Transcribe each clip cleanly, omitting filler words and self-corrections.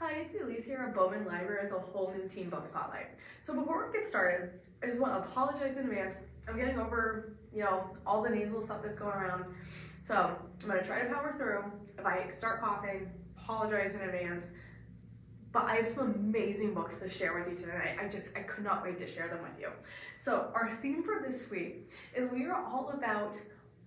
Hi, it's Elise here at Bowman Library at the whole new Teen Book Spotlight. So before we get started, I just want to apologize in advance. I'm getting over, all the nasal stuff that's going around. So I'm going to try to power through. If I start coughing, apologize in advance. But I have some amazing books to share with you today. I could not wait to share them with you. So our theme for this week is we are all about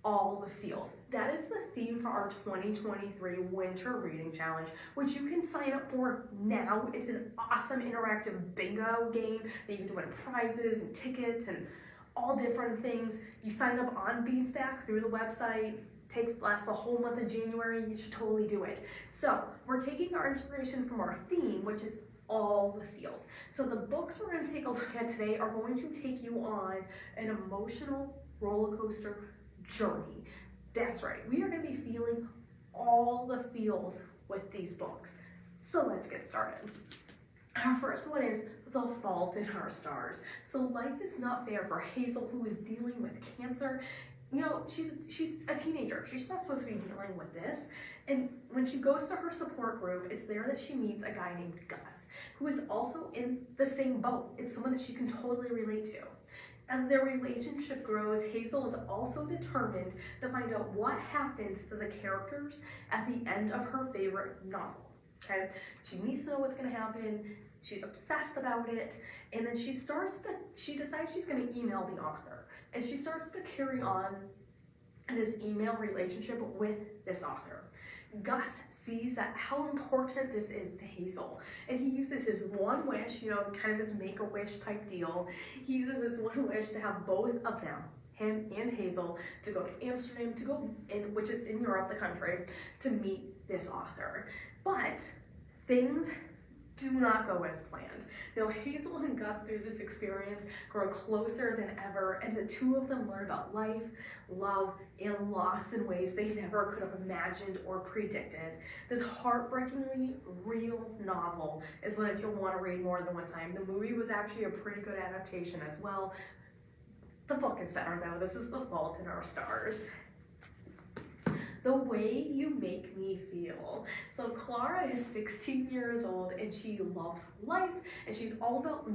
all the feels. That is the theme for our 2023 Winter Reading Challenge, which you can sign up for now. It's an awesome interactive bingo game that you get to win prizes and tickets and all different things. You sign up on Beanstack through the website. Lasts the whole month of January. You should totally do it. So we're taking our inspiration from our theme, which is all the feels. So the books we're going to take a look at today are going to take you on an emotional roller coaster journey. That's right. We are going to be feeling all the feels with these books. So let's get started. Our first one is The Fault in Our Stars. So life is not fair for Hazel, who is dealing with cancer. She's a teenager. She's not supposed to be dealing with this. And when she goes to her support group, it's there that she meets a guy named Gus, who is also in the same boat. It's someone that she can totally relate to. As their relationship grows, Hazel is also determined to find out what happens to the characters at the end of her favorite novel. Okay? She needs to know what's going to happen. She's obsessed about it. And then she decides she's going to email the author. And she starts to carry on this email relationship with this author. Gus sees that how important this is to Hazel, and he uses his one wish, kind of his make-a-wish type deal. He uses his one wish to have both of them, him and Hazel, to go to Amsterdam, which is in Europe, the country, to meet this author. But things do not go as planned. Now, Hazel and Gus, through this experience, grow closer than ever, and the two of them learn about life, love, and loss in ways they never could have imagined or predicted. This heartbreakingly real novel is one that you'll want to read more than one time. The movie was actually a pretty good adaptation as well. The book is better though. This is The Fault in Our Stars. The Way You Make Me Feel. So Clara is 16 years old and she loves life, and she's all about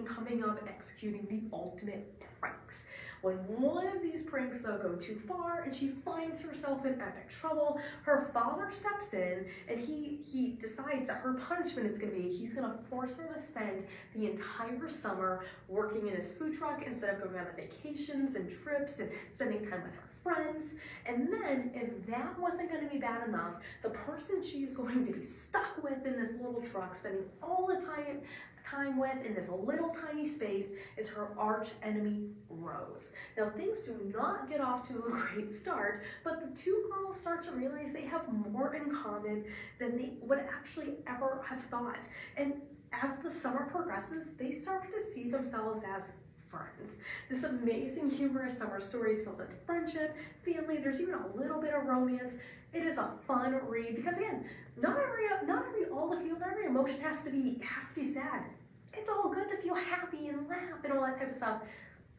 coming up, executing the ultimate pranks. When one of these pranks though go too far and she finds herself in epic trouble, her father steps in and he decides that her punishment is going to be he's going to force her to spend the entire summer working in his food truck instead of going on the vacations and trips and spending time with her friends. And then, if that wasn't going to be bad enough, the person she's going to be stuck with in this little truck, spending all the time with in this little tiny space, is her arch enemy, Rose. Now, things do not get off to a great start, but the two girls start to realize they have more in common than they would actually ever have thought. And as the summer progresses, they start to see themselves as friends. This amazing, humorous summer story is filled with friendship, family. There's even a little bit of romance. It is a fun read because, again, not every emotion has to be sad. It's all good to feel happy and laugh and all that type of stuff.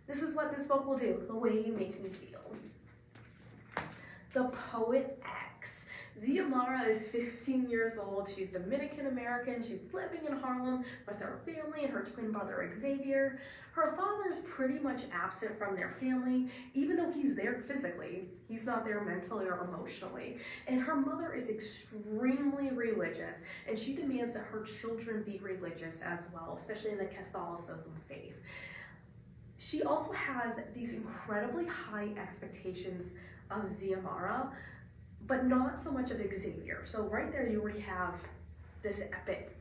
This is what this book will do. The Way You Make Me Feel. The Poet X. Xiomara is 15 years old. She's Dominican American. She's living in Harlem with her family and her twin brother Xavier. Her father is pretty much absent from their family, even though he's there physically. He's not there mentally or emotionally. And her mother is extremely religious, and she demands that her children be religious as well, especially in the Catholicism faith. She also has these incredibly high expectations of Xiomara, but not so much of Xavier. So right there you already have this epic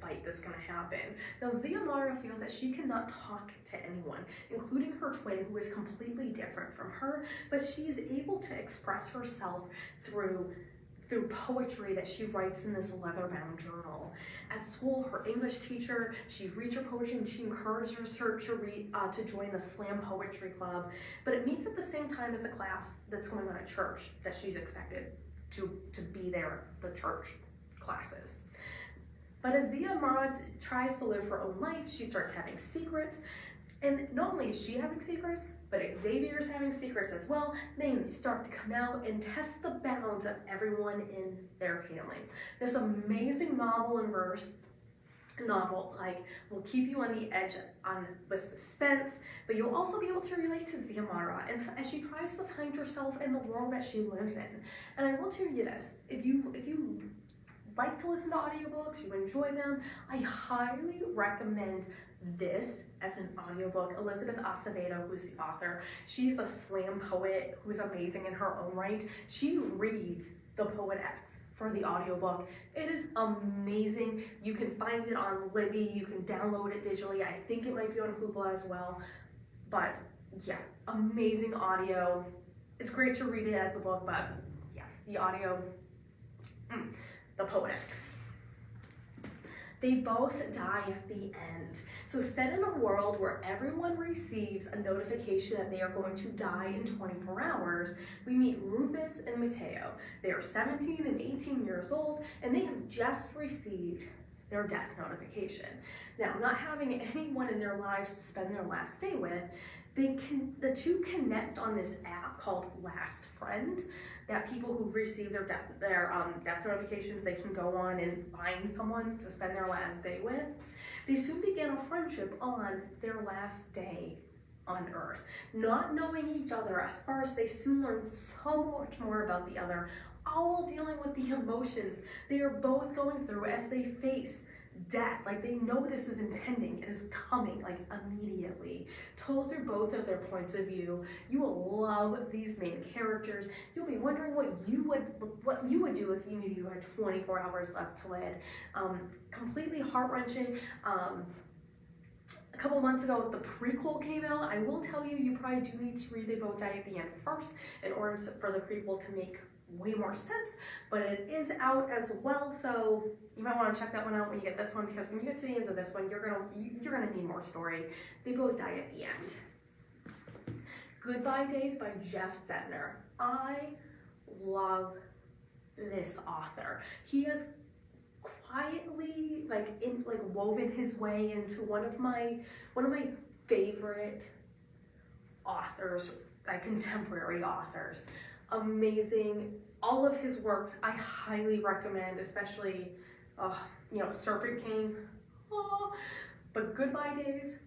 fight that's going to happen. Now, Xiomara feels that she cannot talk to anyone, including her twin, who is completely different from her, but she is able to express herself through poetry that she writes in this leather-bound journal. At school, her English teacher, she reads her poetry and she encourages her to join the slam poetry club, but it meets at the same time as a class that's going on at church that she's expected to be there, the church classes. But as Xiomara tries to live her own life, she starts having secrets. And not only is she having secrets, but Xavier's having secrets as well. They start to come out and test the bounds of everyone in their family. This amazing novel and verse novel will keep you on the edge with suspense, but you'll also be able to relate to Xiomara and as she tries to find herself in the world that she lives in. And I will tell you this, if you like to listen to audiobooks, you enjoy them, I highly recommend this as an audiobook. Elizabeth Acevedo, who's the author, she's a slam poet who's amazing in her own right. She reads The Poet X for the audiobook. It is amazing. You can find it on Libby, you can download it digitally. I think it might be on Hoopla as well. But yeah, amazing audio. It's great to read it as a book, but yeah, the audio, The Poet X. They both die at the end. So set in a world where everyone receives a notification that they are going to die in 24 hours, we meet Rufus and Mateo. They are 17 and 18 years old, and they have just received their death notification. Now, not having anyone in their lives to spend their last day with, the two connect on this app called Last Friend, that people who receive their death notifications, they can go on and find someone to spend their last day with. They soon begin a friendship on their last day on Earth. Not knowing each other at first, they soon learn so much more about the other, all while dealing with the emotions they are both going through as they face death. They know this is impending, it is coming immediately. Told through both of their points of view, you will love these main characters. You'll be wondering what you would do if you knew you had 24 hours left to live. Completely heart-wrenching. A couple months ago, the prequel came out. I will tell you, you probably do need to read They Both Die at the End first in order for the prequel to make way more sense, but it is out as well, so you might want to check that one out when you get this one, because when you get to the end of this one, you're gonna need more story. They both die at the end. Goodbye Days by Jeff Zedner. I love this author. He has quietly woven his way into one of my favorite authors, contemporary authors. Amazing. All of his works I highly recommend, especially Serpent King. But Goodbye Days,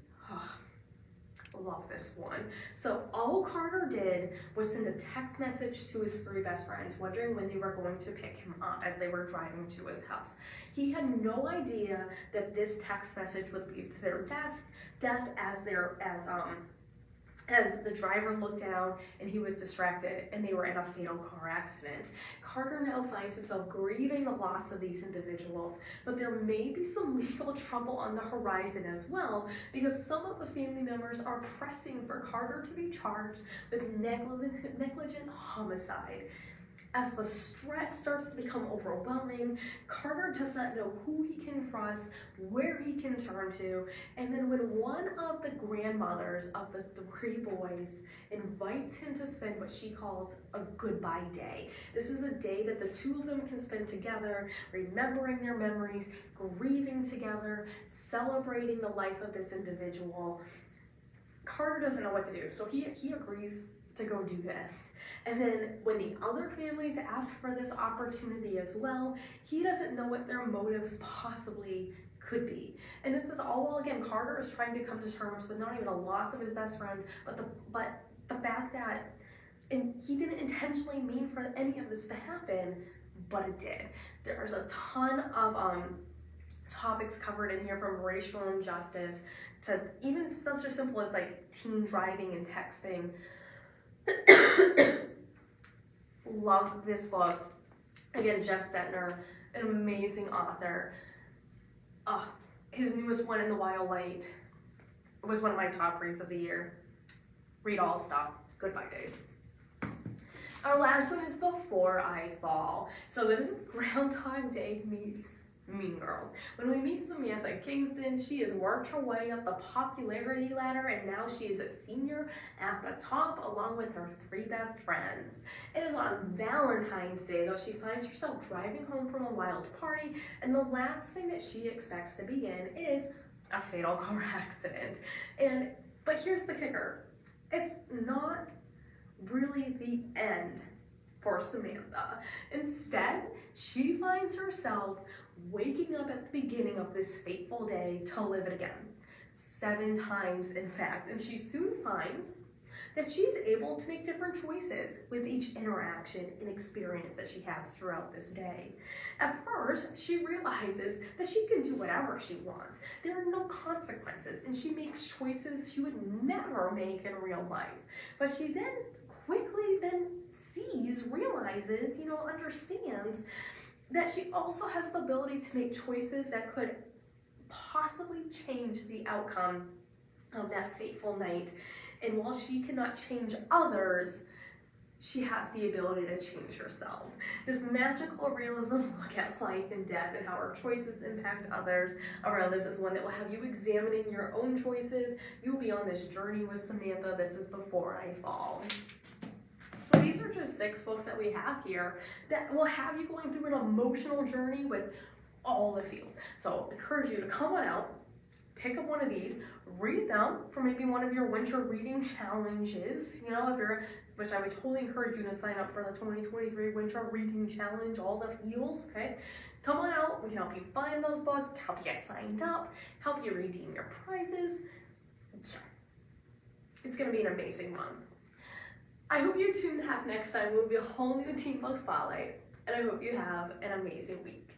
love this one. So all Carter did was send a text message to his three best friends, wondering when they were going to pick him up as they were driving to his house. He had no idea that this text message would lead to their death as the driver looked down and he was distracted and they were in a fatal car accident. Carter now finds himself grieving the loss of these individuals, but there may be some legal trouble on the horizon as well, because some of the family members are pressing for Carter to be charged with negligent homicide. As the stress starts to become overwhelming, Carter does not know who he can trust, where he can turn to, and then when one of the grandmothers of the three boys invites him to spend what she calls a goodbye day. This is a day that the two of them can spend together, remembering their memories, grieving together, celebrating the life of this individual. Carter doesn't know what to do, so he agrees to go do this. And then when the other families ask for this opportunity as well, he doesn't know what their motives possibly could be. And this is all while, again, Carter is trying to come to terms with not even the loss of his best friends, but the fact that he didn't intentionally mean for any of this to happen, but it did. There's a ton of topics covered in here, from racial injustice to even such as simple as teen driving and texting. Love this book. Again, Jeff Zedner, an amazing author. His newest one, In the Wild Light, was one of my top reads of the year. Read all stuff. Goodbye Days. Our last one is Before I Fall. So this is Groundhog Day meets Mean Girls. When we meet Samantha Kingston, she has worked her way up the popularity ladder, and now she is a senior at the top along with her three best friends. It is on Valentine's Day, though, she finds herself driving home from a wild party, and the last thing that she expects to be in is a fatal car accident. And But here's the kicker. It's not really the end for Samantha. Instead, she finds herself waking up at the beginning of this fateful day to live it again. 7 times, in fact, and she soon finds that she's able to make different choices with each interaction and experience that she has throughout this day. At first, she realizes that she can do whatever she wants. There are no consequences, and she makes choices she would never make in real life. But she then quickly realizes, understands that she also has the ability to make choices that could possibly change the outcome of that fateful night. And while she cannot change others, she has the ability to change herself. This magical realism look at life and death and how our choices impact others around us is one that will have you examining your own choices. You'll be on this journey with Samantha. This is Before I Fall. So these are just 6 books that we have here that will have you going through an emotional journey with all the feels. So I encourage you to come on out, pick up one of these, read them for maybe one of your winter reading challenges, which I would totally encourage you to sign up for the 2023 Winter Reading Challenge, all the feels, okay? Come on out, we can help you find those books, help you get signed up, help you redeem your prizes. It's gonna be an amazing month. I hope you tune back next time. We'll be a whole new Teen Book Spotlight, and I hope you have an amazing week.